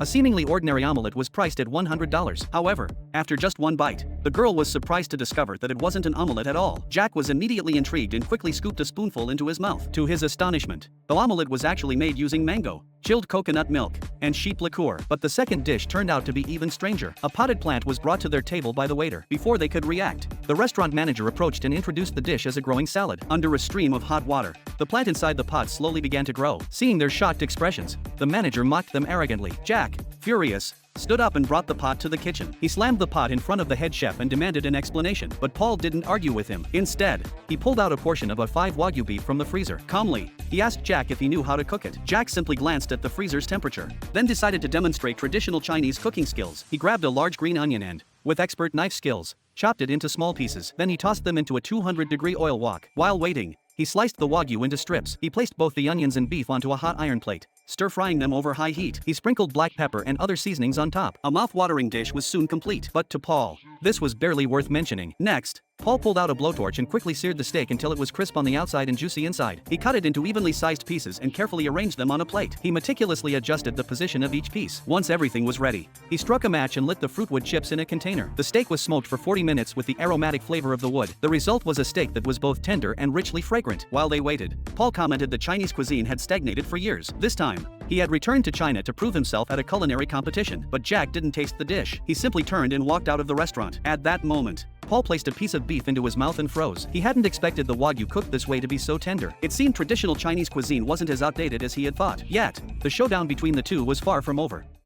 A seemingly ordinary omelette was priced at $100. However, after just one bite, the girl was surprised to discover that it wasn't an omelette at all. Jack was immediately intrigued and quickly scooped a spoonful into his mouth. To his astonishment, the omelette was actually made using mango, chilled coconut milk, and sheep liqueur. But the second dish turned out to be even stranger. A potted plant was brought to their table by the waiter. Before they could react, the restaurant manager approached and introduced the dish as a growing salad. Under a stream of hot water, the plant inside the pot slowly began to grow. Seeing their shocked expressions, the manager mocked them arrogantly. Jack, furious, stood up and brought the pot to the kitchen. He slammed the pot in front of the head chef and demanded an explanation, but Paul didn't argue with him. Instead, he pulled out a portion of a 5 Wagyu beef from the freezer. Calmly, he asked Jack if he knew how to cook it. Jack simply glanced at the freezer's temperature, then decided to demonstrate traditional Chinese cooking skills. He grabbed a large green onion and, with expert knife skills, chopped it into small pieces. Then he tossed them into a 200-degree oil wok. While waiting, he sliced the Wagyu into strips. He placed both the onions and beef onto a hot iron plate, stir-frying them over high heat. He sprinkled black pepper and other seasonings on top. A mouth-watering dish was soon complete. But to Paul, this was barely worth mentioning. Next, Paul pulled out a blowtorch and quickly seared the steak until it was crisp on the outside and juicy inside. He cut it into evenly sized pieces and carefully arranged them on a plate. He meticulously adjusted the position of each piece. Once everything was ready, he struck a match and lit the fruitwood chips in a container. The steak was smoked for 40 minutes with the aromatic flavor of the wood. The result was a steak that was both tender and richly fragrant. While they waited, Paul commented that Chinese cuisine had stagnated for years. This time, he had returned to China to prove himself at a culinary competition. But Jack didn't taste the dish. He simply turned and walked out of the restaurant. At that moment, Paul placed a piece of beef into his mouth and froze. He hadn't expected the Wagyu cooked this way to be so tender. It seemed traditional Chinese cuisine wasn't as outdated as he had thought. Yet, the showdown between the two was far from over.